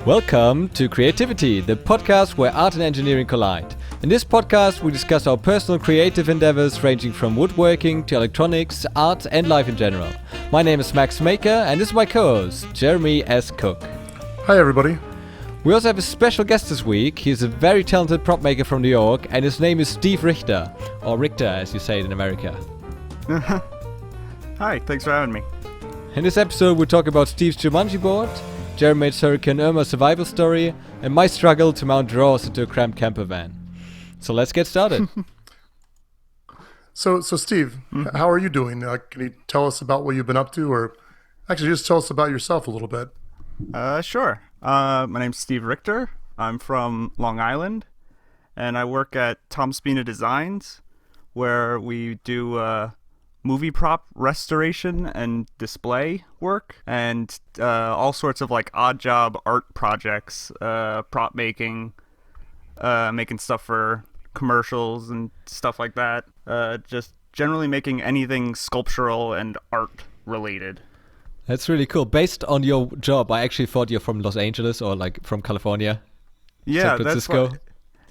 Welcome to Creativity, the podcast where art and engineering collide. In this podcast, we discuss our personal creative endeavors ranging from woodworking to electronics, art, and life in general. My name is Max Maker, and this is my co-host, Jeremy S. Cook. Hi, everybody. We also have a special guest this week. He's a very talented prop maker from New York, and his name is Steve Richter, or Richter as you say it in America. Hi, thanks for having me. In this episode, we'll talk about Steve's Jumanji board, Jeremy's Hurricane Irma survival story, and my struggle to mount drawers into a cramped camper van. So let's get started. So Steve, how are you doing? Can you tell us about what you've been up to, or actually just tell us about yourself a little bit? Sure. My name's Steve Richter. I'm from Long Island, and I work at Tom Spina Designs, where we do movie prop restoration and display work, and all sorts of like odd job art projects, prop making, making stuff for commercials and stuff like that. Just generally making anything sculptural and art related. That's really cool. Based on your job, I actually thought you're from Los Angeles or like from California. Yeah, San Francisco.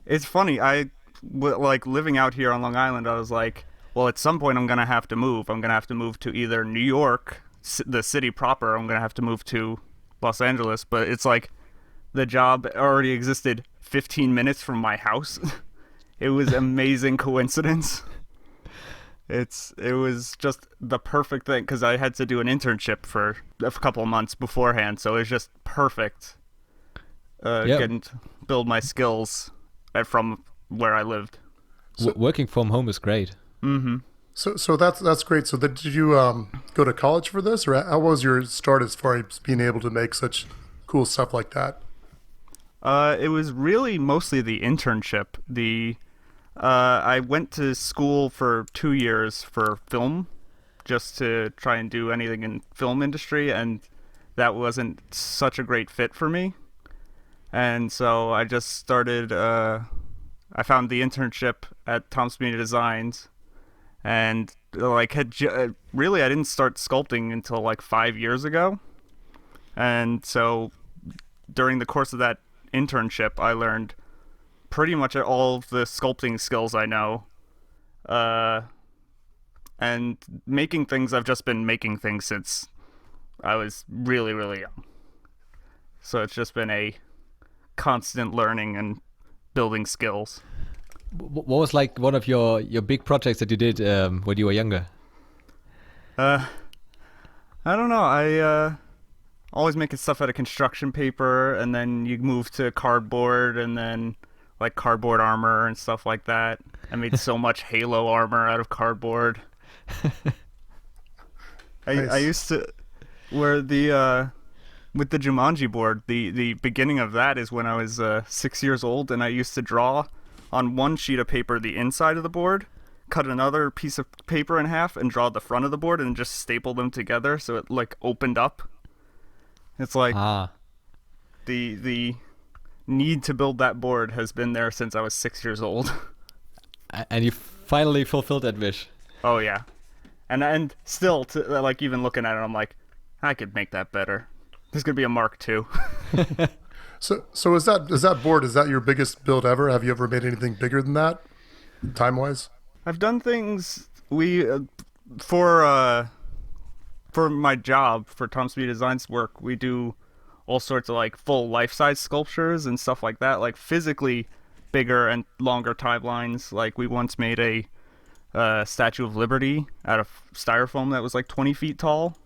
It's funny. Like living out here on Long Island, I was like, well, at some point I'm going to have to move. I'm going to have to move to either New York, the city proper, or I'm going to have to move to Los Angeles. But it's like the job already existed 15 minutes from my house. It was amazing coincidence. It was just the perfect thing because I had to do an internship for a couple of months beforehand. So it was just perfect getting to build my skills from where I lived. So, working from home is great. Mm-hmm. So that's great. So did you go to college for this, or how was your start as far as being able to make such cool stuff like that? It was really mostly the internship. I went to school for 2 years for film, just to try and do anything in film industry, and that wasn't such a great fit for me. And so I just started. I found the internship at Tom Spina Designs. And like really, I didn't start sculpting until like 5 years ago. And so during the course of that internship, I learned pretty much all of the sculpting skills I know. And making things, I've just been making things since I was really, really young. So it's just been a constant learning and building skills. What was like one of your big projects that you did when you were younger? I don't know. I always making stuff out of construction paper, and then you move to cardboard, and then like cardboard armor and stuff like that. I made so much Halo armor out of cardboard. Nice. I used to where the with the Jumanji board. The beginning of that is when I was 6 years old, and I used to draw on one sheet of paper the inside of the board, cut another piece of paper in half, and draw the front of the board, and just staple them together so it like opened up. It's like the need to build that board has been there since I was 6 years old. And you finally fulfilled that wish. Oh yeah, and still like even looking at it, I'm like, I could make that better. There's gonna be a Mark II. So is that board? Is that your biggest build ever? Have you ever made anything bigger than that, time wise? I've done things for my job for Tom Spina Designs work. We do all sorts of like full life-size sculptures and stuff like that, like physically bigger and longer timelines. Like we once made a Statue of Liberty out of styrofoam that was like 20 feet tall.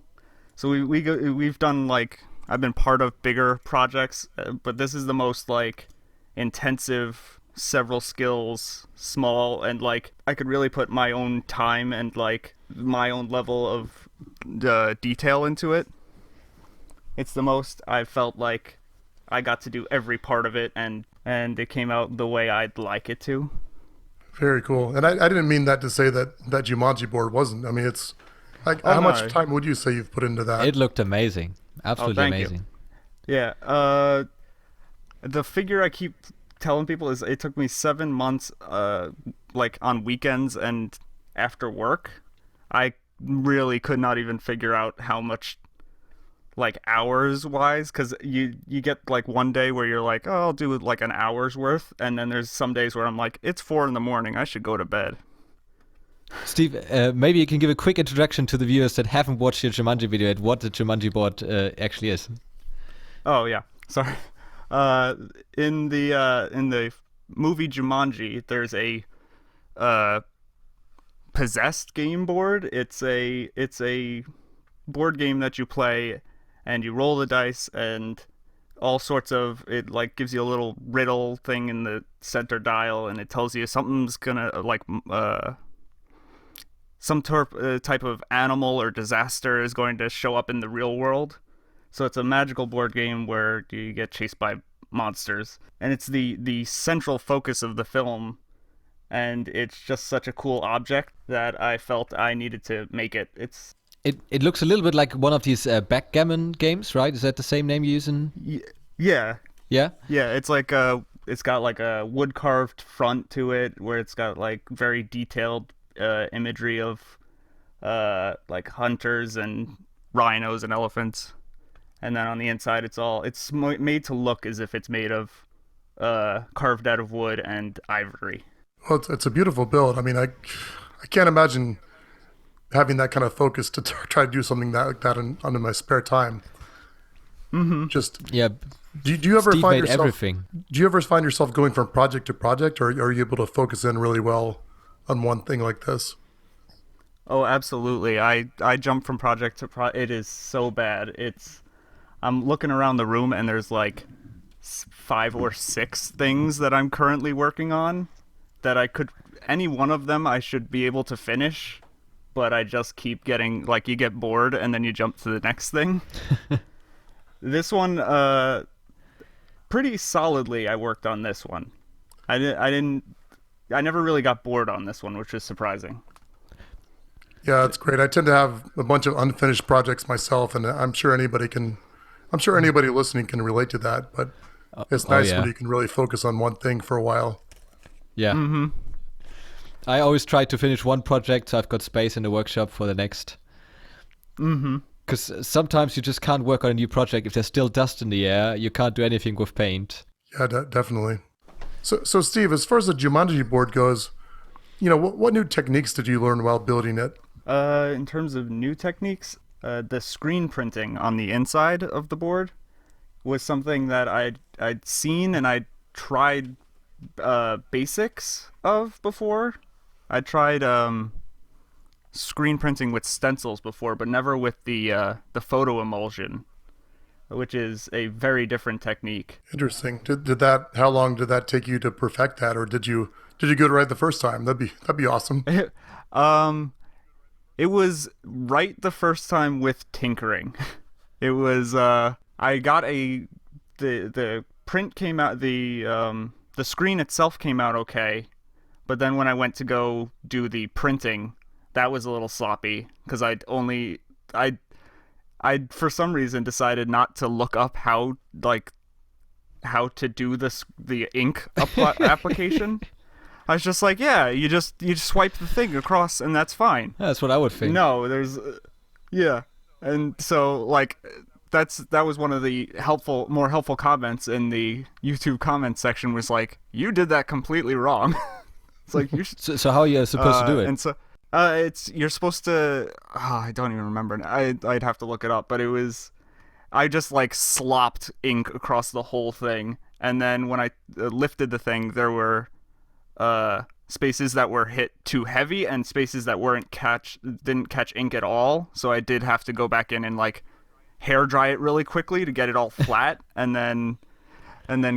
So we've done like. I've been part of bigger projects, but this is the most like intensive, several skills, small, and like I could really put my own time and like my own level of detail into it. It's the most I've felt like I got to do every part of it, and it came out the way I'd like it to. Very cool. And I didn't mean that to say that Jumanji board wasn't. I mean, it's like how much time would you say you've put into that? It looked amazing. Absolutely amazing. You. Yeah. The figure I keep telling people is it took me 7 months, like on weekends and after work. I really could not even figure out how much like hours wise, because you get like one day where you're like, oh, I'll do like an hour's worth, and then there's some days where I'm like, it's 4 in the morning, I should go to bed. Steve, maybe you can give a quick introduction to the viewers that haven't watched your Jumanji video at what the Jumanji board actually is. Oh yeah, sorry. Uh, in the movie Jumanji, there's a uh possessed game board. It's a board game that you play, and you roll the dice, and all sorts of it like gives you a little riddle thing in the center dial, and it tells you something's gonna like some type of animal or disaster is going to show up in the real world. So it's a magical board game where you get chased by monsters, and it's the central focus of the film. And it's just such a cool object that I felt I needed to make it. It looks a little bit like one of these backgammon games, right? Is that the same name you're using? Yeah, Yeah? yeah. It's got like a wood carved front to it, where it's got like very detailed imagery of like hunters and rhinos and elephants. And then on the inside, it's made to look as if it's made of carved out of wood and ivory. Well, it's a beautiful build. I mean, I can't imagine having that kind of focus to try to do something like that under my spare time. Mm-hmm. Just Yeah. do you ever Steve find made yourself everything. do you ever find yourself going from project to project, or are you able to focus in really well on one thing like this? Oh, absolutely. I jump from project to project. It is so bad. I'm looking around the room, and there's like 5 or 6 things that I'm currently working on that any one of them I should be able to finish, but I just keep getting, like, you get bored and then you jump to the next thing. This one, pretty solidly I worked on this one. I never really got bored on this one, which is surprising. Yeah, it's great. I tend to have a bunch of unfinished projects myself, and I'm sure anybody listening can relate to that. But it's nice when you can really focus on one thing for a while. Yeah. Mm-hmm. I always try to finish one project so I've got space in the workshop for the next. Mm-hmm. Because sometimes you just can't work on a new project if there's still dust in the air. You can't do anything with paint. Yeah, definitely. So Steve, as far as the Jumanji board goes, what new techniques did you learn while building it? In terms of new techniques, the screen printing on the inside of the board was something that I'd seen and I'd tried basics of before. I tried screen printing with stencils before, but never with the photo emulsion, which is a very different technique. Interesting. How long did that take you to perfect that, or did you get it right the first time? That'd be awesome. It was right the first time with tinkering. It was I got the print came out, the screen itself came out okay, but then when I went to go do the printing, that was a little sloppy because I for some reason decided not to look up how to do the ink application. I was just like, yeah, you just swipe the thing across and that's fine. That's what I would think. No, there's yeah. And so like that was one of the more helpful comments in the YouTube comments section, was like, you did that completely wrong. It's like, you should... So how are you supposed to do it? And so you're supposed to I don't even remember. I'd have to look it up, but I just like slopped ink across the whole thing, and then when I lifted the thing, there were spaces that were hit too heavy and spaces that didn't catch ink at all. So I did have to go back in and like hair dry it really quickly to get it all flat, and then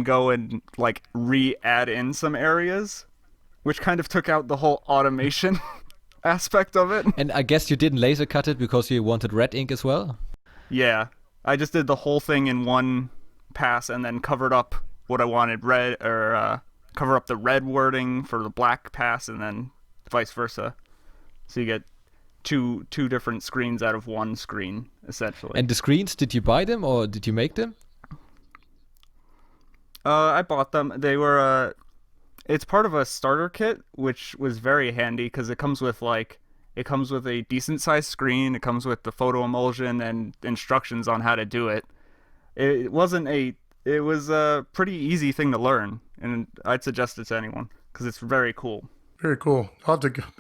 go and like re-add in some areas, which kind of took out the whole automation aspect of it. And I guess you didn't laser cut it because you wanted red ink as well? Yeah, I just did the whole thing in one pass and then covered up what I wanted red, or cover up the red wording for the black pass, and then vice versa. So you get two different screens out of one screen, essentially. And the screens, did you buy them or did you make them? I bought them. They were it's part of a starter kit, which was very handy because it comes with like It comes with a decent sized screen. It comes with the photo emulsion and instructions on how to do it. It wasn't a it was a pretty easy thing to learn, and I'd suggest it to anyone because it's very cool. Very cool.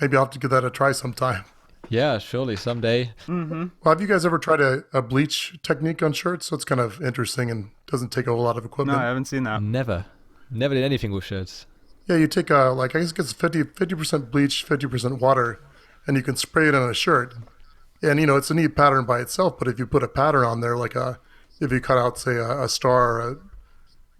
Maybe I'll have to give that a try sometime. Yeah, surely someday. Well, have you guys ever tried a bleach technique on shirts? So it's kind of interesting and doesn't take a whole lot of No, equipment. I haven't seen that. Never did anything with shirts. Yeah, you take I guess it gets 50% bleach, 50% water, and you can spray it on a shirt. And it's a neat pattern by itself, but if you put a pattern on there, if you cut out, say, a star,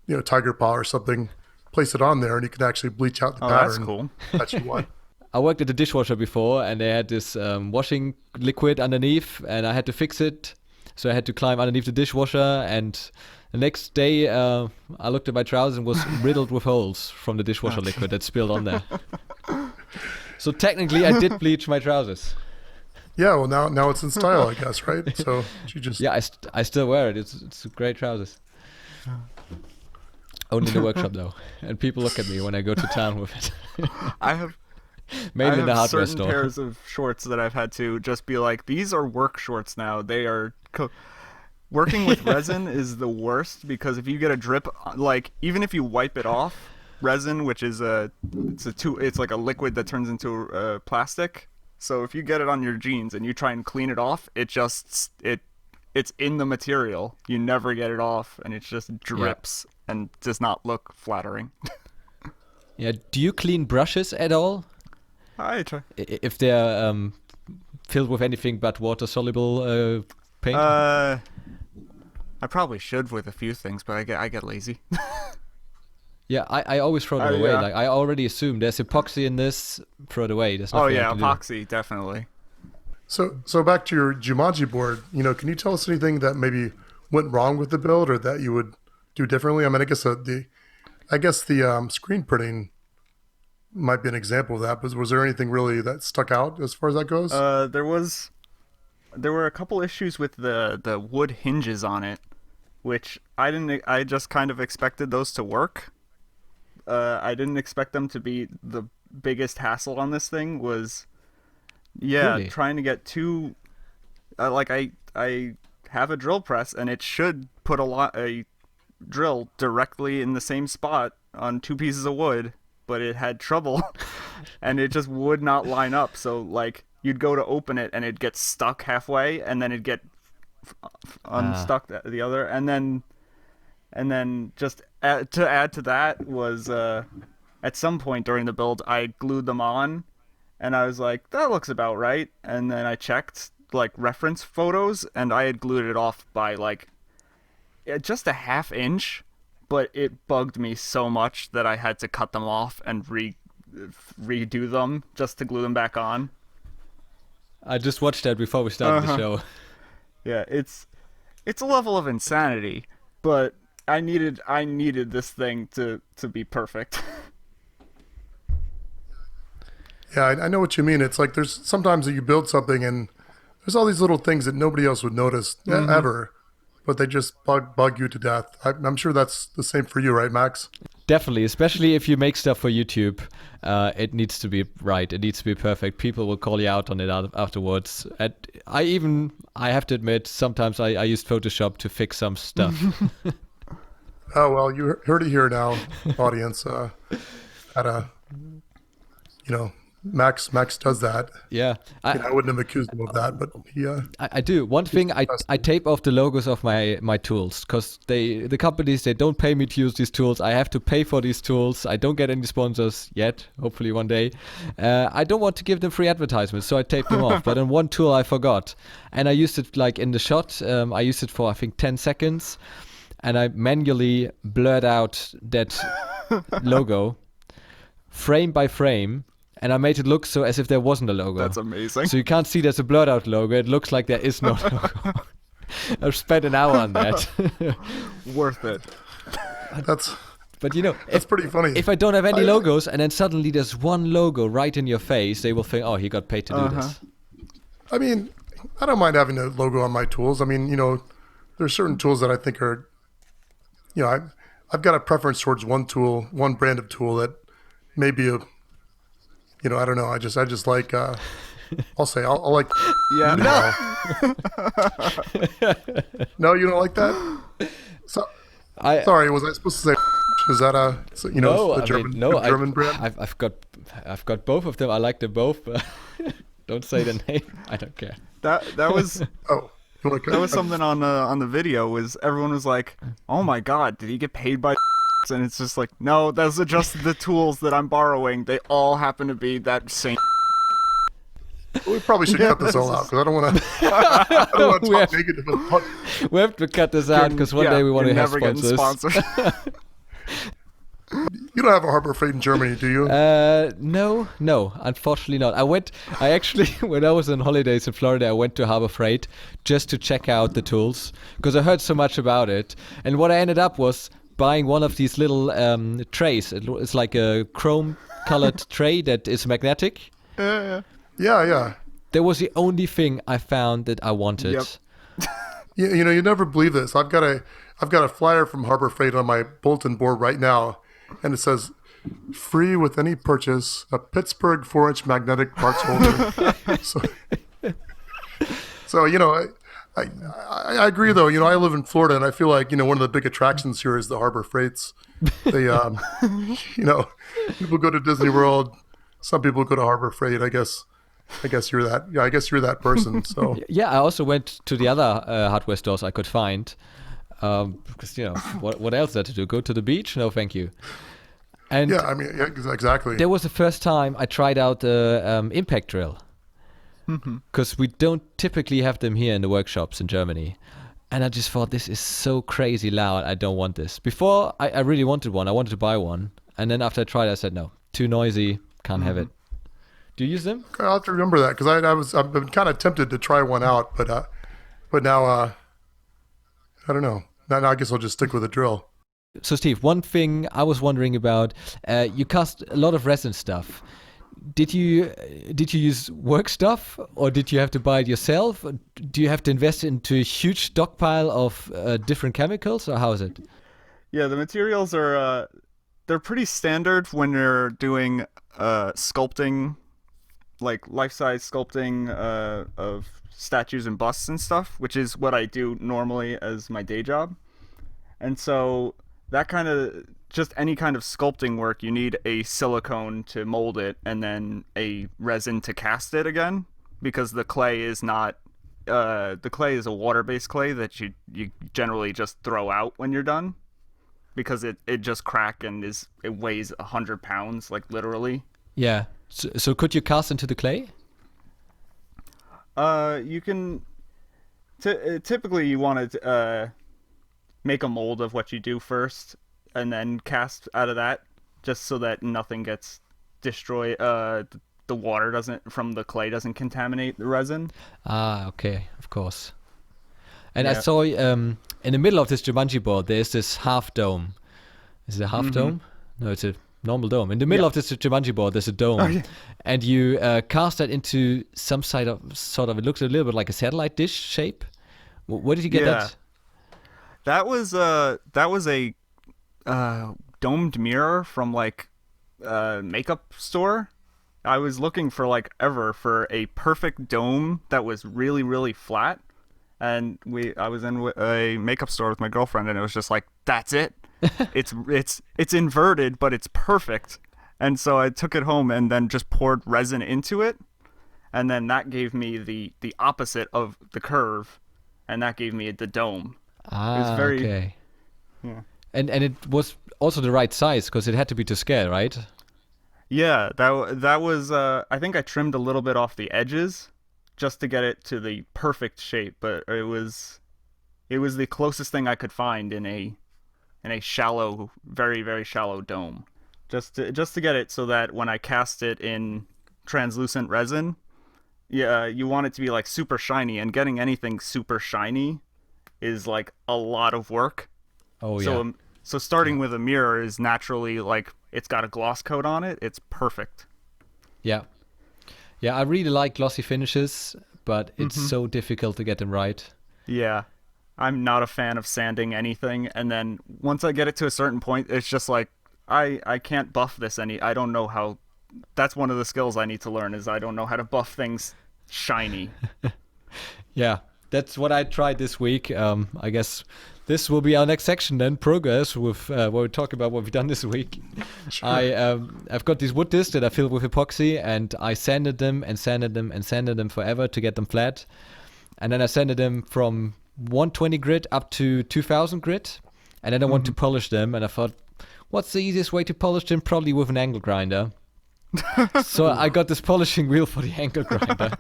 or tiger paw or something, place it on there, and you can actually bleach out the pattern. That's cool. That you want. I worked at the dishwasher before, and they had this washing liquid underneath, and I had to fix it. So I had to climb underneath the dishwasher, and the next day I looked at my trousers and was riddled with holes from the dishwasher liquid that spilled on there. So technically, I did bleach my trousers. Yeah, well, now it's in style, I guess, right? So you just... Yeah, I still wear it. It's great trousers. Only in the workshop, though. And people look at me when I go to town with it. I have Mainly in the hardware certain store. pairs of shorts that I've had to just be like, these are work shorts now. They are working with resin is the worst because if you get a drip, like even if you wipe it off, resin, which is it's like a liquid that turns into plastic. So if you get it on your jeans and you try and clean it off, it's in the material. You never get it off, and it just drips and does not look flattering. Yeah. Do you clean brushes at all? I try. If they're filled with anything but water-soluble paint? I probably should with a few things, but I get lazy. Yeah, I always throw them away. yeah. Like I already assume there's epoxy in this. Throw it away. There's nothing I can do. Epoxy, definitely. So back to your Jumanji board, can you tell us anything that maybe went wrong with the build or that you would do differently? I mean, I guess the screen printing might be an example of that, but was there anything really that stuck out as far as that goes? There were a couple issues with the wood hinges on it, which I just kind of expected those to work. I didn't expect them to be the biggest hassle on this thing. Really? Trying to get two, I have a drill press and it should put a drill directly in the same spot on two pieces of wood, but it had trouble and it just would not line up. So like you'd go to open it and it'd get stuck halfway and then it'd get unstuck the other, and then just to add to that was at some point during the build I glued them on and I was like, that looks about right, and then I checked like reference photos and I had glued it off by like just a half inch, but it bugged me so much that I had to cut them off and redo them just to glue them back on. I just watched that before we started the show. Yeah, it's a level of insanity, but I needed this thing to be perfect. Yeah, I know what you mean. It's like there's sometimes that you build something and there's all these little things that nobody else would notice ever, but they just bug you to death. I'm sure that's the same for you, right, Max? Definitely, especially if you make stuff for YouTube, it needs to be right. It needs to be perfect. People will call you out on it afterwards. And I have to admit, sometimes I used Photoshop to fix some stuff. Oh, well, you heard it here now, audience. Max does that. Yeah. I wouldn't have accused him of that, but he... I do. One thing, I tape off the logos of my tools because the companies, they don't pay me to use these tools. I have to pay for these tools. I don't get any sponsors yet, hopefully one day. I don't want to give them free advertisements, so I taped them off. But on one tool I forgot. And I used it like in the shot. I used it for, I think, 10 seconds. And I manually blurred out that logo frame by frame. And I made it look so as if there wasn't a logo. That's amazing. So you can't see there's a blurred out logo. It looks like there is no logo. I've spent an hour on that. Worth it. But that's pretty funny. If I don't have any logos and then suddenly there's one logo right in your face, they will think, oh, he got paid to do this. I mean, I don't mind having a logo on my tools. I mean, there's certain tools that I think are, I've got a preference towards one tool, one brand of tool that maybe I don't know. I just like I'll say I'll like. Yeah. No, you don't like that. So sorry, was I supposed to say? Is that no, the German brand? I've got both of them. I like them both, but don't say the name. I don't care. That was that was something on the video. Was everyone was like, "Oh my God, did he get paid by?" And it's just like, no, those are just the tools that I'm borrowing. They all happen to be that same. We probably should cut this all out because I don't want to talk negative. We have to cut this out because one day we want to have sponsors. You don't have a Harbor Freight in Germany, do you? No, unfortunately not. I actually, when I was on holidays in Florida, I went to Harbor Freight just to check out the tools because I heard so much about it. And what I ended up was buying one of these little trays. It's like a chrome-colored tray that is magnetic. Yeah. That was the only thing I found that I wanted. Yep. You never believe this. I've got a flyer from Harbor Freight on my bulletin board right now, and it says, "Free with any purchase, a Pittsburgh 4-inch magnetic parts holder." so I agree though. I live in Florida, and I feel like one of the big attractions here is the Harbor Freights. They people go to Disney World. Some people go to Harbor Freight. I guess you're that. Yeah, I guess you're that person. So yeah, I also went to the other hardware stores I could find. Because what else is there to do? Go to the beach? No, thank you. And exactly. There was the first time I tried out the impact drill, because we don't typically have them here in the workshops in Germany, and I just thought this is so crazy loud. I don't want this. Before I really wanted one. I wanted to buy one, and then after I tried, I said no, too noisy, can't have it. Do you use them? I'll have to remember that because I've been kind of tempted to try one out, but now I don't know. Now I guess I'll just stick with a drill. So Steve, one thing I was wondering about, you cast a lot of resin stuff. Did you use work stuff, or did you have to buy it yourself? Do you have to invest into a huge stockpile of different chemicals, or how is it? Yeah, the materials are they're pretty standard when you're doing sculpting, like life-size sculpting of statues and busts and stuff, which is what I do normally as my day job. And so that kind of, just any kind of sculpting work, you need a silicone to mold it and then a resin to cast it again, because the clay is not the clay is a water-based clay that you generally just throw out when you're done, because it just crack and it weighs 100 pounds, like literally. Yeah. So could you cast into the clay? You can. Typically, you want to make a mold of what you do first, and then cast out of that, just so that nothing gets destroyed. The water from the clay doesn't contaminate the resin. Ah, okay, of course. And I saw in the middle of this Jumanji board, there's this half dome. Is it a half dome? No, it's a normal dome. In the middle of this Jumanji board, there's a dome, and you cast that into some sort of. It looks a little bit like a satellite dish shape. Where did you get that? That was a domed mirror from like a makeup store. I was looking for for a perfect dome that was really, really flat, and I was in a makeup store with my girlfriend, and it was just like, that's it. It's inverted, but it's perfect. And so I took it home and then just poured resin into it, and then that gave me the opposite of the curve, and that gave me the dome. Ah, it was okay. Yeah. And it was also the right size, because it had to be to scale, right? Yeah, that was I think I trimmed a little bit off the edges just to get it to the perfect shape, but it was the closest thing I could find in a shallow, very, very shallow dome. Just to get it so that when I cast it in translucent resin, you want it to be like super shiny, and getting anything super shiny is like a lot of work. Oh yeah. So starting with a mirror is naturally like, it's got a gloss coat on it. It's perfect. Yeah. Yeah, I really like glossy finishes, but it's so difficult to get them right. Yeah. I'm not a fan of sanding anything, and then once I get it to a certain point, it's just like, I can't buff this I don't know how that's one of the skills I need to learn. Is I don't know how to buff things shiny. Yeah, that's what I tried this week. I guess this will be our next section then, progress, with where we talk about what we've done this week. Sure. I've got these wood discs that I filled with epoxy, and I sanded them and sanded them and sanded them forever to get them flat. And then I sanded them from 120 grit up to 2000 grit. And then I want to polish them, and I thought, what's the easiest way to polish them? Probably with an angle grinder. So I got this polishing wheel for the angle grinder.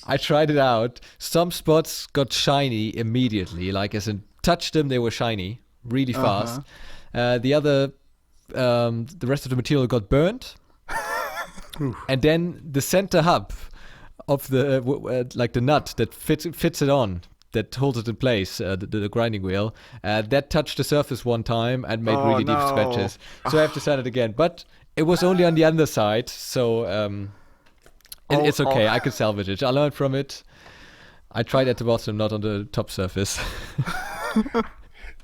I tried it out. Some spots got shiny immediately, like as in touched them, they were shiny really fast. The rest of the material got burnt. And then the center hub of the like the nut that fits it on, that holds it in place, the grinding wheel, that touched the surface one time and made really deep scratches. So I have to sand it again. But it was only on the underside, so it's okay. I could salvage it. I learned from it. I tried at the bottom, not on the top surface.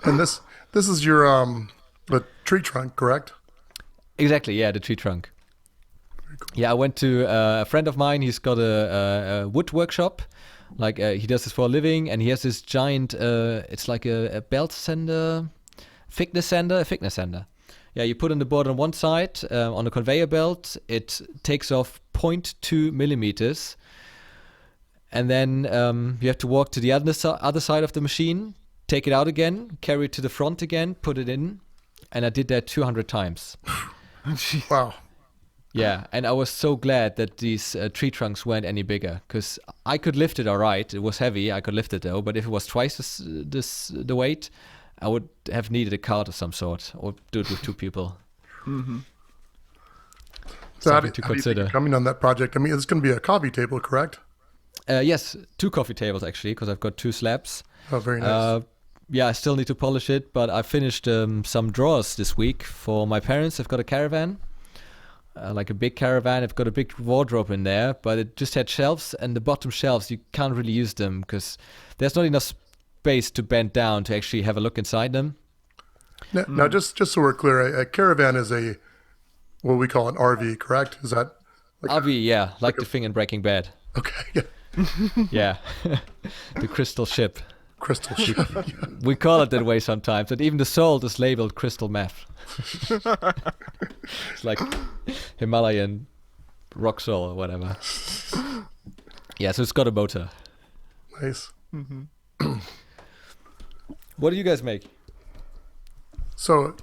And this is your the tree trunk, correct? Exactly, yeah, the tree trunk. Very cool. Yeah, I went to a friend of mine. He's got a wood workshop. Like he does this for a living, and he has this giant. It's like a belt sander, thickness sander. Yeah, you put on the board on one side on a conveyor belt. It takes off 0.2 millimeters, and then you have to walk to the other side of the machine, take it out again, carry it to the front again, put it in, and I did that 200 times. Wow. Yeah, and I was so glad that these tree trunks weren't any bigger, because I could lift it all right. It was heavy, I could lift it though, but if it was twice the weight, I would have needed a cart of some sort, or do it with two people. Mm-hmm. So how do you think you're coming on that project? I mean, it's going to be a coffee table, correct? Yes, 2 coffee tables actually, because I've got 2 slabs. Oh, very nice. Yeah, I still need to polish it, but I finished some drawers this week for my parents. They've got a caravan. Like a big caravan. I've got a big wardrobe in there, but it just had shelves, and the bottom shelves, you can't really use them because there's not enough space to bend down to actually have a look inside them. Now, just so we're clear, a caravan is what we call an RV, correct? Is that like RV, yeah, like the thing in Breaking Bad. Okay, yeah. Yeah, the crystal ship. Crystal ship. We call it that way sometimes, and even the salt is labeled crystal meth. It's like Himalayan rock salt or whatever. Yeah, so it's got a motor. Nice. What do you guys make? So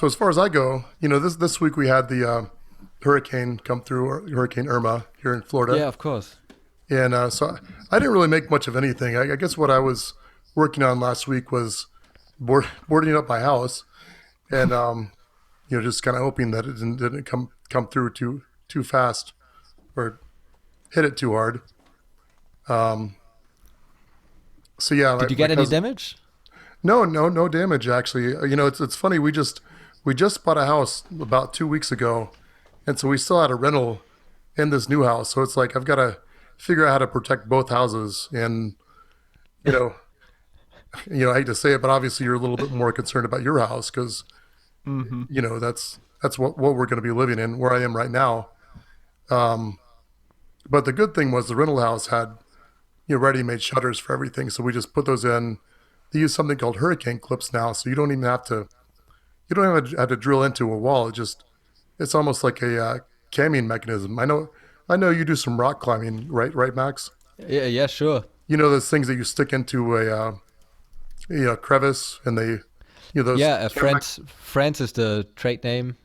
as far as I go, this week we had the hurricane come through, or Hurricane Irma here in Florida. Yeah, of course. And so I didn't really make much of anything. I guess what I was working on last week was boarding up my house, and just kind of hoping that it didn't come through too fast or hit it too hard. So yeah. Did you get any damage? No damage actually. It's funny. We just bought a house about 2 weeks ago, and so we still had a rental in this new house. So it's like I've got to figure out how to protect both houses, and I hate to say it, but obviously you're a little bit more concerned about your house because that's what we're going to be living in where I am right now. But the good thing was the rental house had ready-made shutters for everything, so we just put those in. They use something called hurricane clips now, so you don't even have to drill into a wall. It's almost like a camming mechanism. I know you do some rock climbing, right, Max? Yeah, sure. Those things that you stick into a crevice, and those. Yeah, France is the trade name,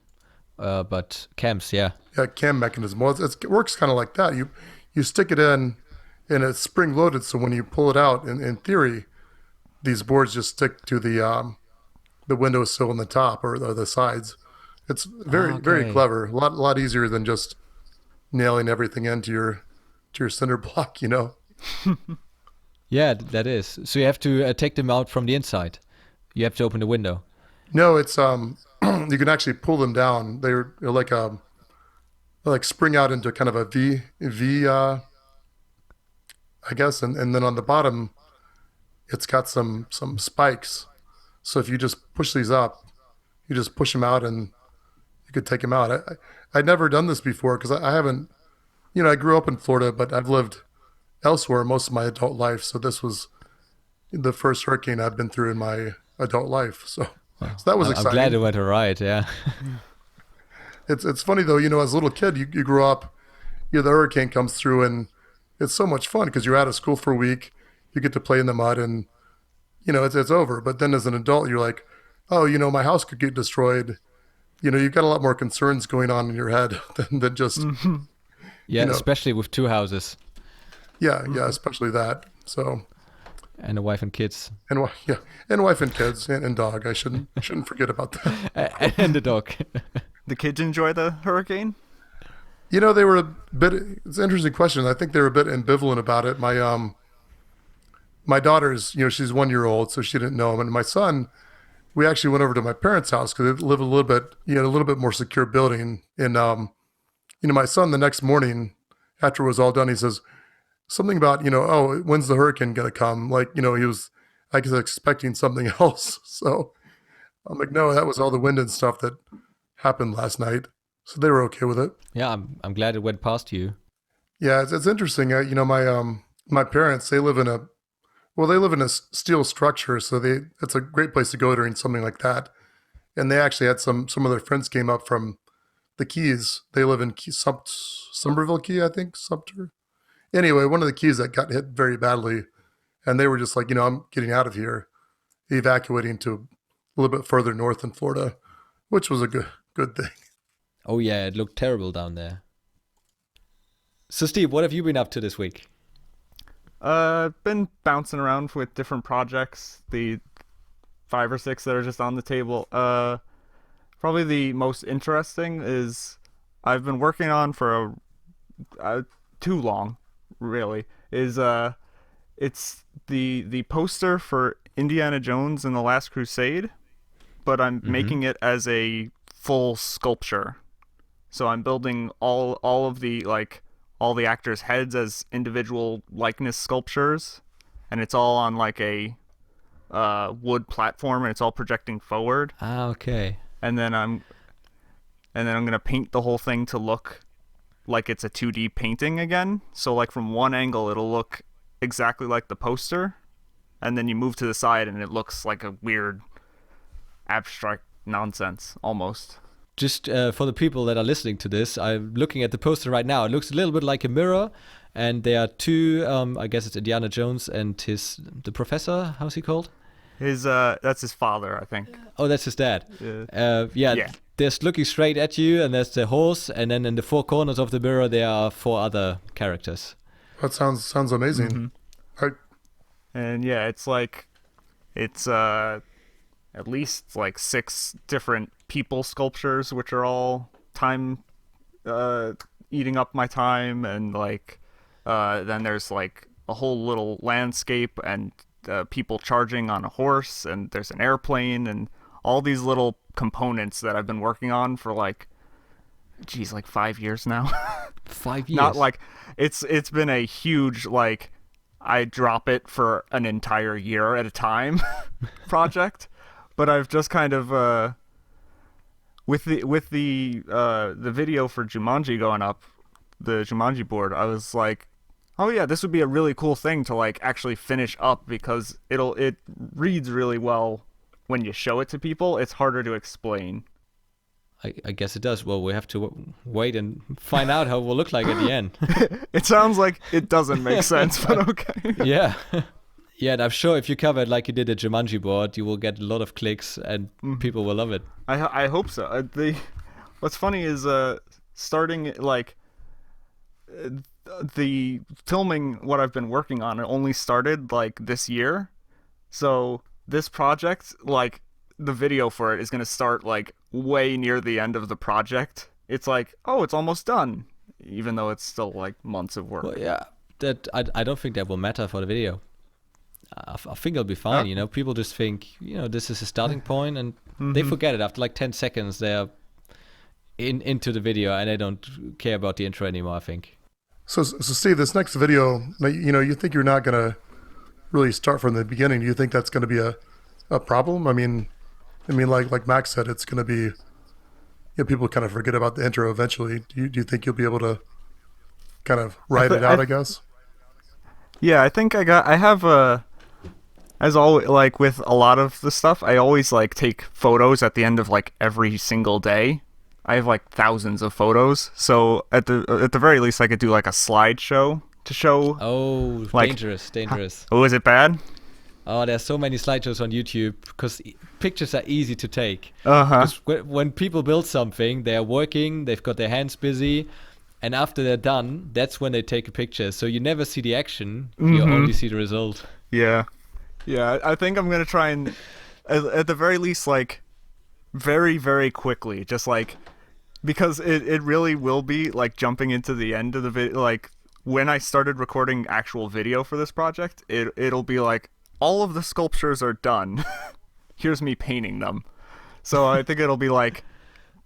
but cams, yeah. Yeah, cam mechanism. Well, it works kind of like that. You stick it in, and it's spring loaded, so when you pull it out, in theory, these boards just stick to the windowsill on the top or the sides. It's very clever. A lot easier than just nailing everything into your cinder block. Yeah, that is. So you have to take them out from the inside. You have to open the window. No, it's you can actually pull them down. They're like spring out into kind of a V, I guess, and then on the bottom, it's got some spikes. So if you just push these up, you just push them out, and you could take him out. I'd never done this before because I haven't, I grew up in Florida, but I've lived elsewhere most of my adult life. So this was the first hurricane I've been through in my adult life. So that was exciting. I'm glad it went all right. Yeah. It's funny though, as a little kid, you grow up, the hurricane comes through and it's so much fun because you're out of school for a week, you get to play in the mud and, it's over. But then as an adult, you're like, oh, my house could get destroyed. You've got a lot more concerns going on in your head than just, yeah, especially with two houses. Yeah, especially that. So. And a wife and kids. And wife and kids and dog. I shouldn't forget about that. And the dog. The kids enjoy the hurricane? They were a bit. It's an interesting question. I think they were a bit ambivalent about it. My daughter's, she's 1 year old, so she didn't know him. And my son, we actually went over to my parents' house because they live a little bit more secure building. And my son the next morning, after it was all done, he says something about oh, when's the hurricane gonna come? Like he was, I guess, expecting something else. So I'm like, no, that was all the wind and stuff that happened last night. So they were okay with it. Yeah, I'm glad it went past you. Yeah, it's interesting. My parents, they live in a steel structure, so it's a great place to go during something like that. And they actually had some of their friends came up from the Keys. They live in Somerville Key, I think, Sumter. Anyway, one of the Keys that got hit very badly, and they were just like, I'm getting out of here, evacuating to a little bit further north in Florida, which was a good thing. Oh yeah, it looked terrible down there. So Steve, what have you been up to this week? Been bouncing around with different projects, the 5 or 6 that are just on the table. Probably the most interesting is I've been working on for too long, really, is it's the poster for Indiana Jones and the Last Crusade, but I'm making it as a full sculpture. So I'm building all of the all the actors' heads as individual likeness sculptures, and it's all on like a wood platform, and it's all projecting forward. Ah, okay. And then I'm gonna paint the whole thing to look like it's a 2D painting again. So like from one angle it'll look exactly like the poster, and then you move to the side and it looks like a weird abstract nonsense almost. Just for the people that are listening to this, I'm looking at the poster right now. It looks a little bit like a mirror, and there are two, I guess it's Indiana Jones and the professor, how's he called? That's his father, I think. Oh, that's his dad. Yeah. There's looking straight at you, and there's the horse, and then in the 4 corners of the mirror there are 4 other characters. That sounds amazing. Mm-hmm. Right. And yeah, it's at least like 6 different people sculptures, which are all time eating up my time, and then there's like a whole little landscape and people charging on a horse, and there's an airplane, and all these little components that I've been working on for like 5 years now. 5 years. Not like it's been a huge I drop it for an entire year at a time project. But I've just kind of with the video for Jumanji going up, the Jumanji board, I was like, oh yeah, this would be a really cool thing to actually finish up, because it reads really well when you show it to people. It's harder to explain. I guess it does. Well, we have to wait and find out how it will look like at the end. It sounds like it doesn't make sense, but okay. Yeah. Yeah, and I'm sure if you cover it like you did a Jumanji board, you will get a lot of clicks and people will love it. I hope so. What's funny is starting the filming what I've been working on, it only started this year. So this project, the video for it is going to start way near the end of the project. It's it's almost done, even though it's still months of work. Well, yeah, that I don't think that will matter for the video. I think it'll be fine, people just think, this is a starting point, and they forget it after 10 seconds. They're into the video and they don't care about the intro anymore, I think. So Steve, this next video, you think you're not going to really start from the beginning. Do you think that's going to be a problem? I mean, like Max said, it's going to be, people kind of forget about the intro eventually. Do you think you'll be able to kind of write it out, I guess? Yeah, I think I have a, as always, like with a lot of the stuff, I always like take photos at the end of like every single day. I have like thousands of photos, so at the very least, I could do like a slideshow to show. Oh, Like, dangerous. oh, is it bad? Oh, there's so many slideshows on YouTube because pictures are easy to take. Uh-huh. Because when people build something, they are working, they've got their hands busy, and after they're done, that's when they take a picture. So you never see the action, you only see the result. Yeah. Yeah, I think I'm gonna try and, at the very least, like, very, very quickly, just like, because it really will be like jumping into the end of the video. Like, when I started recording actual video for this project, it'll be like, all of the sculptures are done. Here's me painting them. So I think it'll be like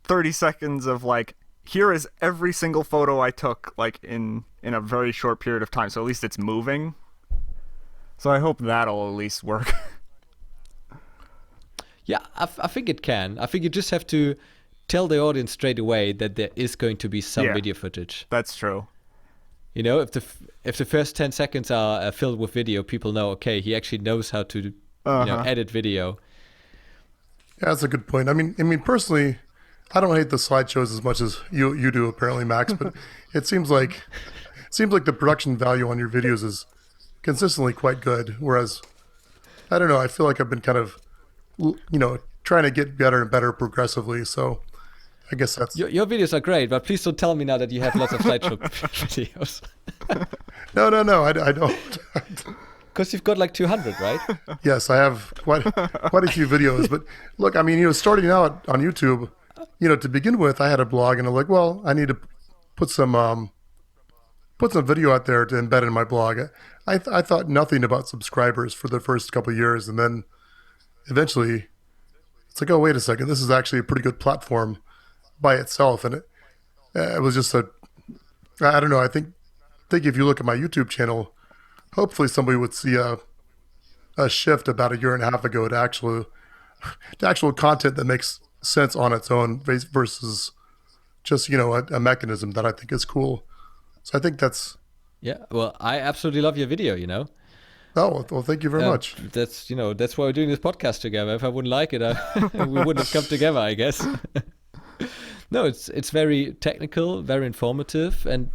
30 seconds of like, here is every single photo I took, like in a very short period of time. So at least it's moving. So I hope that'll at least work. Yeah, I think it can. I think you just have to tell the audience straight away that there is going to be some Yeah. video footage. That's true. You know, if the first 10 seconds are filled with video, people know, okay, he actually knows how to edit video. Yeah, that's a good point. I mean, personally, I don't hate the slideshows as much as you do, apparently, Max. But it seems like the production value on your videos is consistently quite good. Whereas, I don't know, I feel like I've been kind of, trying to get better and better progressively. So, I guess that's Your videos are great, but please don't tell me now that you have lots of slideshow videos. no, I don't. Because you've got like 200, right? Yes, I have quite a few videos. But look, I mean, starting out on YouTube, to begin with, I had a blog, and I'm like, well, I need to put some video out there to embed in my blog. I thought nothing about subscribers for the first couple of years, and then eventually, it's like, oh, wait a second, this is actually a pretty good platform by itself, and it was just I don't know. I think if you look at my YouTube channel, hopefully somebody would see a shift about a year and a half ago to actual content that makes sense on its own versus just a mechanism that I think is cool. So I think that's. Yeah, well, I absolutely love your video, Oh, well, thank you very much. That's that's why we're doing this podcast together. If I wouldn't like it, we wouldn't have come together, I guess. No, it's very technical, very informative, and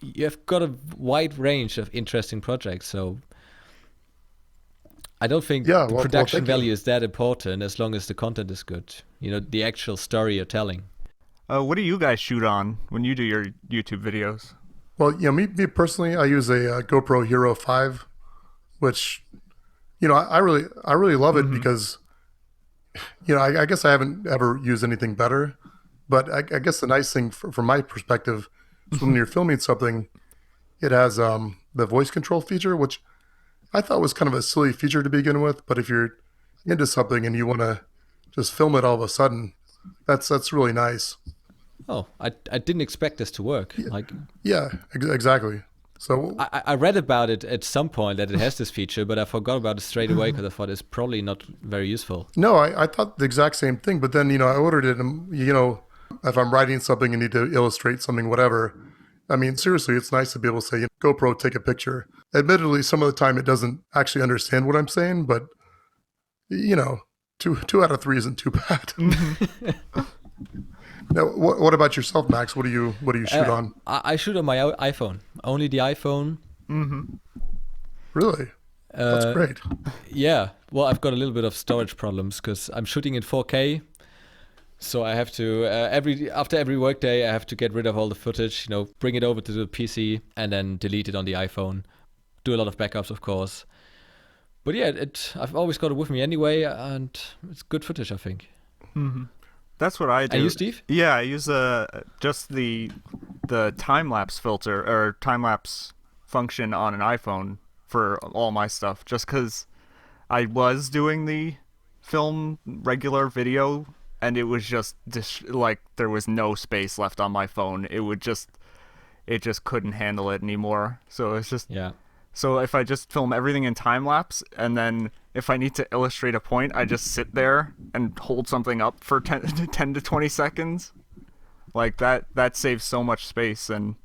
you've got a wide range of interesting projects. So I don't think the production value is that important as long as the content is good. The actual story you're telling. What do you guys shoot on when you do your YouTube videos? Well, me personally, I use a GoPro Hero 5, which, I really love it because, I guess I haven't ever used anything better. But I guess the nice thing from my perspective is when you're filming something, it has the voice control feature, which I thought was kind of a silly feature to begin with. But if you're into something and you want to just film it all of a sudden, that's really nice. Oh, I didn't expect this to work. Yeah, exactly. So I read about it at some point that it has this feature, but I forgot about it straight away because I thought it's probably not very useful. No, I thought the exact same thing. But then, I ordered it and, if I'm writing something and need to illustrate something, whatever, I mean, seriously, it's nice to be able to say, GoPro, take a picture. Admittedly, some of the time it doesn't actually understand what I'm saying, but, 2 out of 3 isn't too bad. Now, what about yourself, Max? What do you shoot on? I shoot on my iPhone. Only the iPhone. Mm-hmm. Really? That's great. Yeah. Well, I've got a little bit of storage problems because I'm shooting in 4K. So I have to after every workday, I have to get rid of all the footage. Bring it over to the PC and then delete it on the iPhone. Do a lot of backups, of course. But yeah, I've always got it with me anyway, and it's good footage, I think. Mm-hmm. That's what I do. And you, Steve? Yeah, I use just the time-lapse filter or time-lapse function on an iPhone for all my stuff, just because I was doing the film regular video, and it was just like there was no space left on my phone. It just couldn't handle it anymore. So it's just So if I just film everything in time lapse, and then if I need to illustrate a point, I just sit there and hold something up for 10 to 20 seconds. Like that saves so much space, and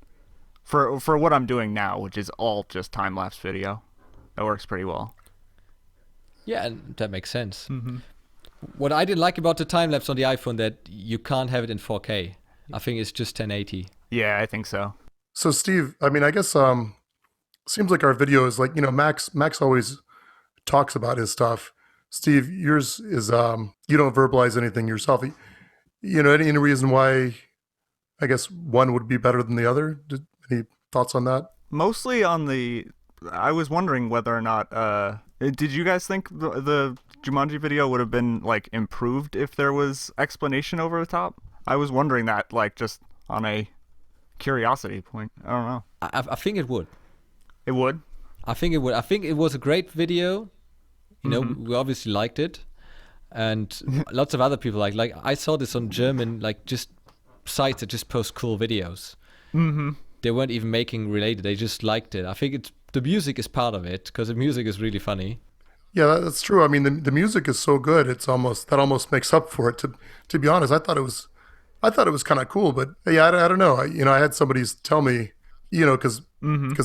for what I'm doing now, which is all just time lapse video, that works pretty well. Yeah, and that makes sense. Mm-hmm. What I didn't like about the time lapse on the iPhone that you can't have it in 4K. I think it's just 1080. Yeah, I think so. So Steve, I mean, I guess seems like our videos, like, Max always talks about his stuff. Steve, yours is you don't verbalize anything yourself. Any reason why I guess one would be better than the other? Any thoughts on that? Mostly I was wondering whether or not did you guys think the Jumanji video would have been like improved if there was explanation over the top? I was wondering that, like, just on a curiosity point. I don't know. I think it would. It would? I think it would. I think it was a great video. We obviously liked it. And lots of other people like I saw this on German, like, just sites that just post cool videos. Mm-hmm. They weren't even making related. They just liked it. I think the music is part of it, because the music is really funny. Yeah, that's true. I mean, the music is so good. That almost makes up for it. To be honest, I thought it was kind of cool, but yeah, I don't know. I had somebody tell me, because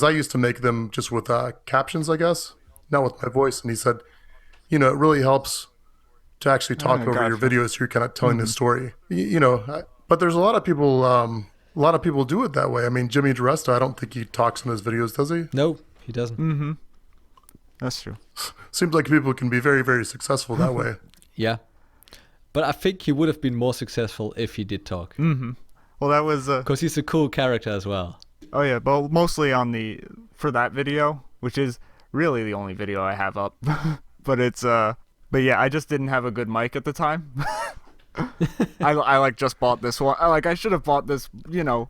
I used to make them just with captions, I guess, not with my voice, and he said, it really helps to actually talk over your videos. So you're kind of telling the story, but there's a lot of people. A lot of people do it that way. I mean, Jimmy DiResta, I don't think he talks in his videos, does he? No, he doesn't. Mm-hmm. That's true. Seems like people can be very, very successful that way. Yeah. But I think he would have been more successful if he did talk. Mm-hmm. Well, that was... Because he's a cool character as well. Oh, yeah, but mostly for that video, which is really the only video I have up. But yeah, I just didn't have a good mic at the time. I just bought this one. I should have bought this,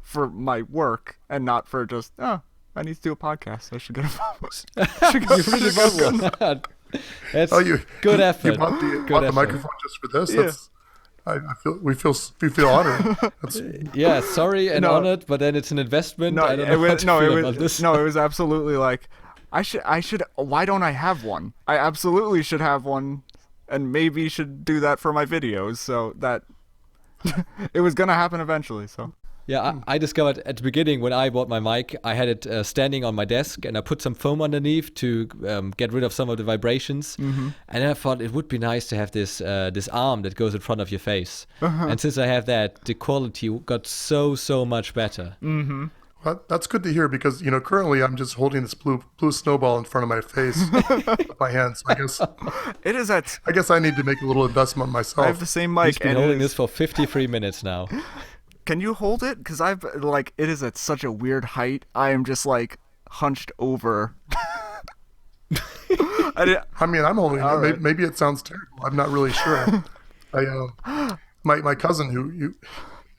for my work and not for just, I need to do a podcast. I should get a phone. You really bought one. That's good effort. You bought the microphone just for this? Yeah. We feel honored. Yeah, sorry and honored, but then it's an investment. No, I don't know how to feel about this. No, it was absolutely like, I should. Why don't I have one? I absolutely should have one. And maybe should do that for my videos, so that it was gonna happen eventually. So yeah, I discovered at the beginning when I bought my mic, I had it standing on my desk, and I put some foam underneath to get rid of some of the vibrations. Mm-hmm. And I thought it would be nice to have this arm that goes in front of your face. Uh-huh. And since I have that, the quality got so much better. Mm-hmm. Well, that's good to hear, because currently I'm just holding this blue snowball in front of my face with my hands. So I guess I need to make a little investment myself. I have the same mic. He's been holding this for 53 minutes now. Can you hold it? Because it is at such a weird height. I am just hunched over. I'm holding it. Right. Maybe it sounds terrible. I'm not really sure. My cousin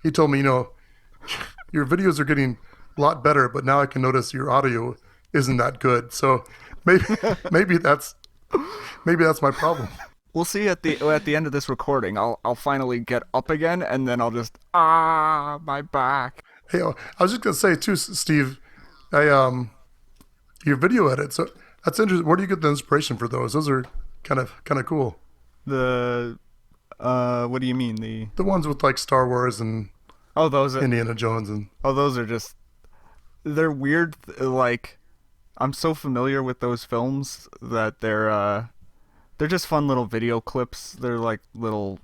he told me, your videos are getting a lot better, but now I can notice your audio isn't that good. So maybe that's my problem. We'll see at the end of this recording. I'll finally get up again, and then I'll just my back. Hey, I was just gonna say too, Steve, your video edit. So that's interesting. Where do you get the inspiration for those? Those are kind of cool. The what do you mean? The ones with like Star Wars and those Indiana Jones and those are just, they're weird. Like, I'm so familiar with those films that they're just fun little video clips. They're like little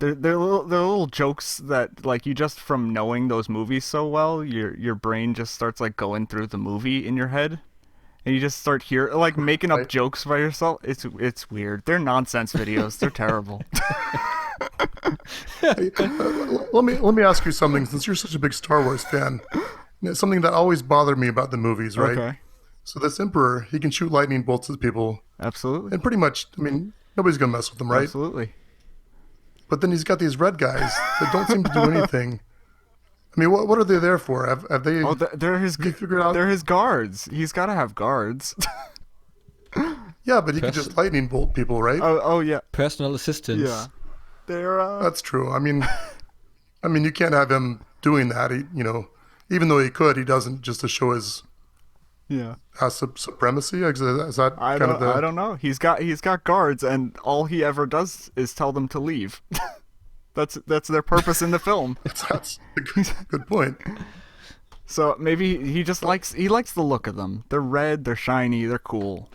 they're little jokes that, like, you just, from knowing those movies so well, your brain just starts like going through the movie in your head, and you just start making up jokes by yourself. It's weird. They're nonsense videos. They're terrible. Hey, let me ask you something. Since you're such a big Star Wars fan, something that always bothered me about the movies, right? Okay. So this Emperor, he can shoot lightning bolts at people. Absolutely. And pretty much, I mean, nobody's gonna mess with him, right? Absolutely. But then he's got these red guys that don't seem to do anything. I mean, what are they there for? Have they? Oh, they're his. Figured out? They're his guards. He's got to have guards. Yeah, but he could just lightning bolt people, right? Oh yeah. Personal assistants. Yeah. They're. That's true. I mean, you can't have him doing that. He, even though he could, he doesn't, just to show his Yeah. Supremacy? Is that I kind don't of the? I don't know. He's got guards, and all he ever does is tell them to leave. That's their purpose in the film. That's a good point. So maybe he just likes the look of them. They're red, they're shiny, they're cool.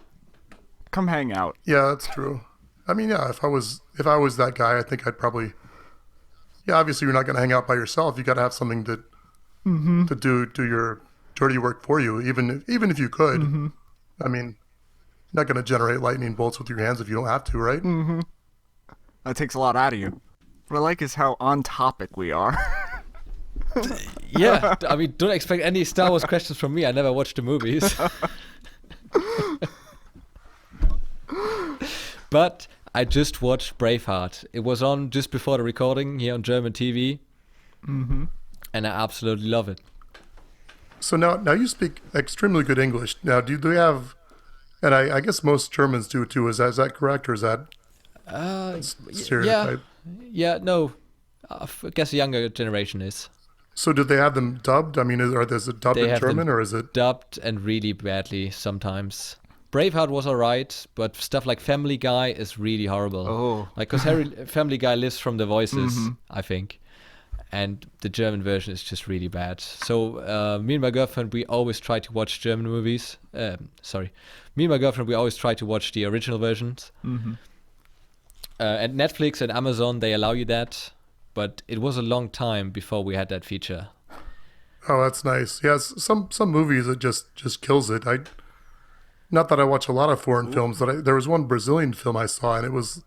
Come hang out. Yeah, that's true. I mean, yeah, if I was that guy, I think I'd probably. Yeah, obviously you're not going to hang out by yourself. You got to have something to do your dirty work for you, even if you could. I mean, you're not going to generate lightning bolts with your hands if you don't have to, right? That takes a lot out of you. What I like is how on topic we are. Yeah, I mean, don't expect any Star Wars questions from me. I never watched the movies. But I just watched Braveheart. It was on just before the recording here on German TV. And I absolutely love it. So now you speak extremely good English. Now, do they have, and I guess most Germans do too, is that correct, or is that stereotype? Yeah, no. I guess the younger generation is. So did they have them dubbed? I mean, is it dubbed in German, or is it? Dubbed and really badly sometimes. Braveheart was alright, but stuff like Family Guy is really horrible. Oh. Like, because Family Guy lives from the voices, I think. And the German version is just really bad. So me and my girlfriend, we always try to watch German movies. Me and my girlfriend, we always try to watch the original versions. And Netflix and Amazon, they allow you that. But it was a long time before we had that feature. Oh, that's nice. Yes, some movies it just kills it. Not that I watch a lot of foreign films, but there was one Brazilian film I saw, and it was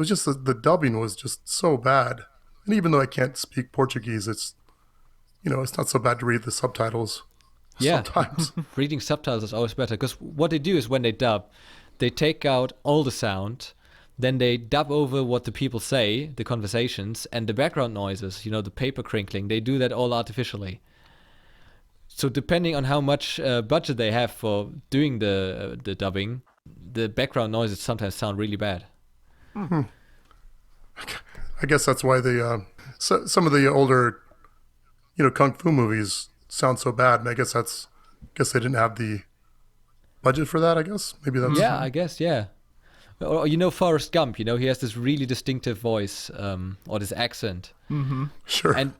just the dubbing was just so bad. And even though I can't speak Portuguese, it's not so bad to read the subtitles. Yeah, sometimes. Reading subtitles is always better, because what they do is when they dub, they take out all the sound, then they dub over what the people say, the conversations, and the background noises, the paper crinkling, they do that all artificially. So depending on how much budget they have for doing the dubbing, the background noises sometimes sound really bad. I guess that's why some of the older, kung fu movies sound so bad. And I guess they didn't have the budget for that. I guess maybe that's. Yeah, I guess Or Forrest Gump. He has this really distinctive voice, or this accent. Sure. And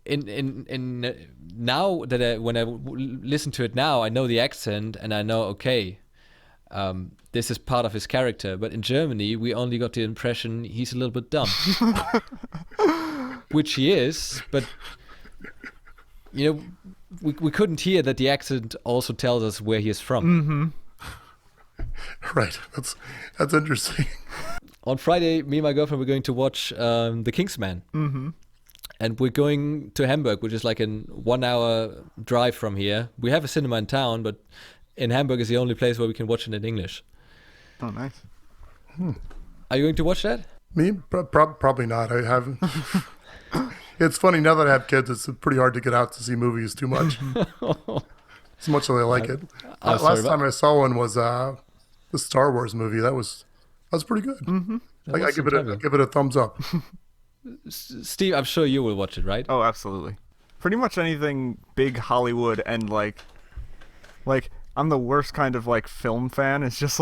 in now that when I listen to it now, I know the accent and I know, okay, this is part of his character. But in Germany, we only got the impression he's a little bit dumb, which he is. But we couldn't hear that the accent also tells us where he is from. Right. That's interesting. On Friday, me and my girlfriend were going to watch The Kingsman. And we're going to Hamburg, which is like a 1 hour drive from here. We have a cinema in town, but in Hamburg is the only place where we can watch it in English. Oh, nice. Are you going to watch that? Me? Probably not. I haven't. It's funny, now that I have kids, it's pretty hard to get out to see movies too much. As much as I like it. Last time I saw one was the Star Wars movie. That was pretty good. I give it a thumbs up. Steve, I'm sure you will watch it, right? Oh, absolutely. Pretty much anything big Hollywood and like I'm the worst kind of film fan. It's just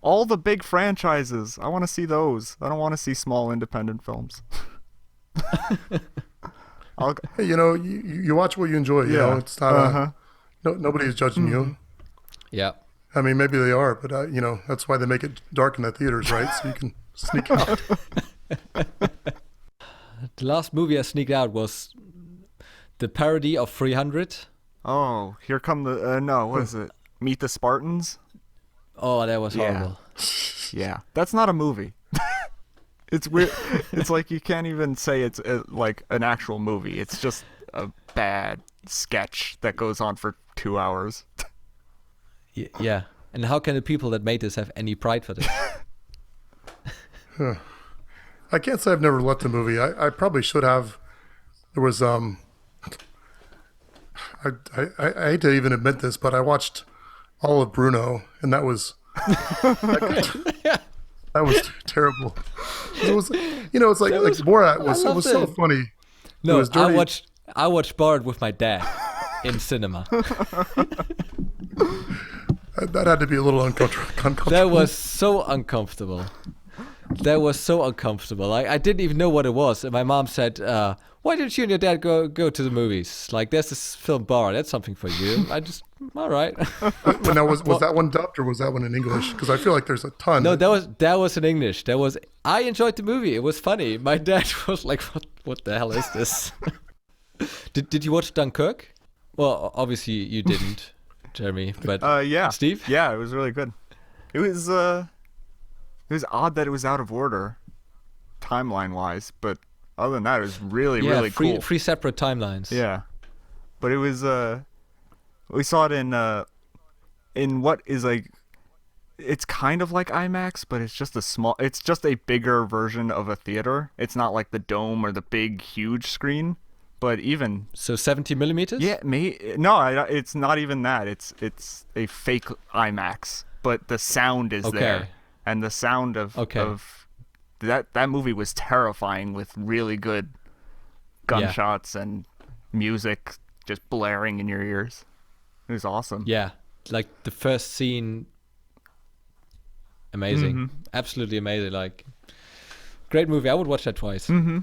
all the big franchises. I want to see those. I don't want to see small independent films. Hey, you watch what you enjoy. You know, it's not nobody's judging you. Yeah. I mean, maybe they are, but that's why they make it dark in the theaters, right? So you can sneak out. The last movie I sneaked out was the parody of 300. Oh, here come the what is it? Meet the Spartans? Oh, that was horrible. Yeah, that's not a movie. It's weird. It's you can't even say it's an actual movie. It's just a bad sketch that goes on for 2 hours. Yeah. And how can the people that made this have any pride for this? I can't say I've never left a movie. I probably should have. There was I hate to even admit this, but I watched all of Bruno, and that was that was terrible. It was it's like Borat was. It was so funny. No, I watched Borat with my dad. in cinema. That had to be a little uncomfortable. That was so uncomfortable. I didn't even know what it was. And my mom said, why didn't you and your dad go to the movies? Like, there's this film bar. That's something for you. I just, all right. Now, was that one dubbed or was that one in English? Because I feel like there's a ton. No, that was in English. I enjoyed the movie. It was funny. My dad was like, what the hell is this? Did you watch Dunkirk? Well, obviously you didn't, Jeremy. But yeah. Steve? Yeah, it was really good. It was odd that it was out of order, timeline-wise, but other than that, it was really cool. Three separate timelines. Yeah, but it was we saw it in what is like, it's kind of like IMAX, but it's just a bigger version of a theater. It's not like the dome or the big huge screen, but even so 70 millimeters. Yeah, no, it's not even that. It's a fake IMAX, but the sound is there. And the sound of that movie was terrifying with really good gunshots and music just blaring in your ears. It was awesome. Yeah, like the first scene, amazing, absolutely amazing. Like, great movie. I would watch that twice. Yeah,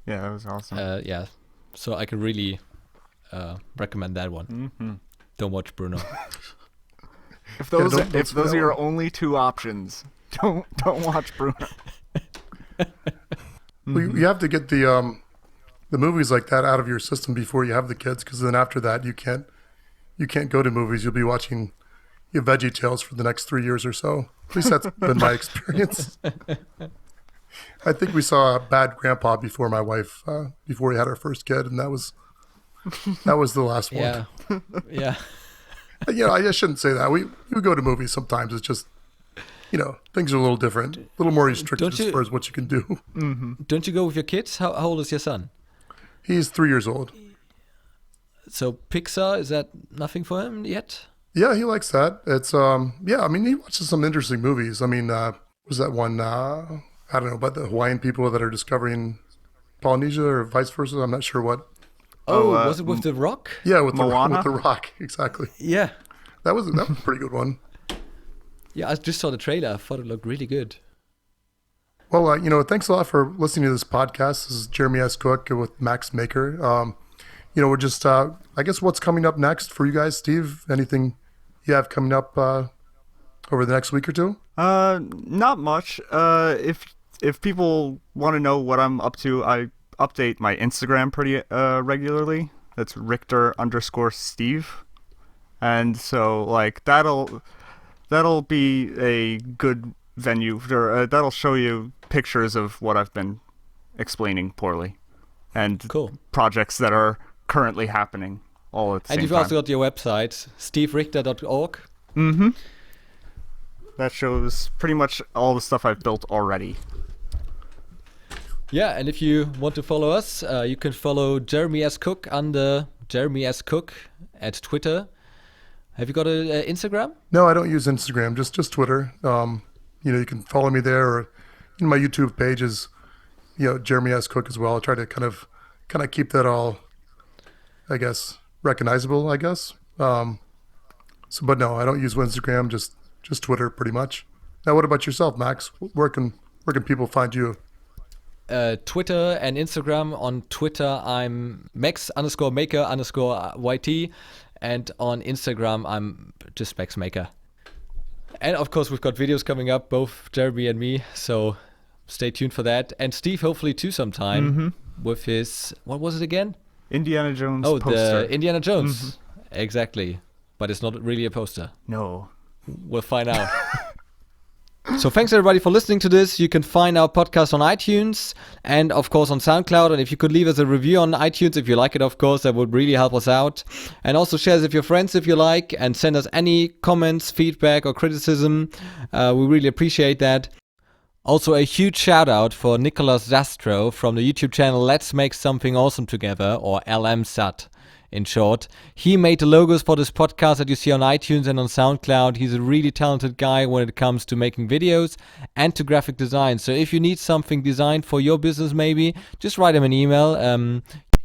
that was awesome. Yeah, so I can really recommend that one. Don't watch Bruno. If those are your only two options, don't watch Bruno. Well, you have to get the movies like that out of your system before you have the kids, because then after that you can't go to movies. You'll be watching your Veggie Tales for the next 3 years or so. At least that's been my experience. I think we saw Bad Grandpa before my wife before we had our first kid, and that was the last one. Yeah. I shouldn't say that. We go to movies sometimes. It's just, things are a little different, a little more restricted as far as what you can do. Don't you go with your kids? How old is your son? He's 3 years old. So Pixar, is that nothing for him yet? Yeah, he likes that. It's he watches some interesting movies. I mean, was that one? I don't know, about the Hawaiian people that are discovering Polynesia or vice versa. I'm not sure what. Was it with The Rock? Yeah, with the Moana? Rock, exactly. Yeah. That was a pretty good one. Yeah, I just saw the trailer. I thought it looked really good. Well, thanks a lot for listening to this podcast. This is Jeremy S. Cook with Max Maker. We're just, I guess what's coming up next for you guys, Steve? Anything you have coming up over the next week or two? Not much. If people want to know what I'm up to, I update my Instagram pretty regularly. That's Richter_Steve. And so like that'll be a good venue for that'll show you pictures of what I've been explaining poorly and projects that are currently happening all at the same time. And you've also got your website, steverichter.org. That shows pretty much all the stuff I've built already. Yeah, and if you want to follow us, you can follow Jeremy S. Cook under Jeremy S. Cook at Twitter. Have you got an Instagram? No, I don't use Instagram, just Twitter. You can follow me there, or my YouTube page is, Jeremy S. Cook as well. I try to kind of keep that all, I guess, recognizable, I guess. But no, I don't use Instagram, just Twitter pretty much. Now, what about yourself, Max? Where can people find you? Twitter and Instagram. On Twitter, I'm Max_Maker_YT, and on Instagram, I'm just Max Maker. And of course, we've got videos coming up, both Jeremy and me, so stay tuned for that. And Steve, hopefully too, sometime with his, what was it again? Indiana Jones poster. The Indiana Jones. Exactly. But it's not really a poster. No. We'll find out. So thanks everybody for listening to this. You can find our podcast on iTunes and of course on SoundCloud. And if you could leave us a review on iTunes, if you like it, of course, that would really help us out. And also share it with your friends if you like, and send us any comments, feedback or criticism. We really appreciate that. Also a huge shout out for Nicholas Zastro from the YouTube channel Let's Make Something Awesome Together, or LMSAT in short. He made the logos for this podcast that you see on iTunes and on SoundCloud. He's a really talented guy when it comes to making videos and to graphic design. So if you need something designed for your business maybe, just write him an email.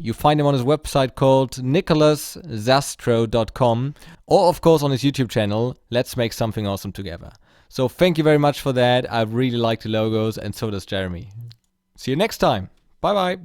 You find him on his website called nicolaszastro.com, or of course on his YouTube channel, Let's Make Something Awesome Together. So thank you very much for that. I really like the logos, and so does Jeremy. See you next time. Bye bye.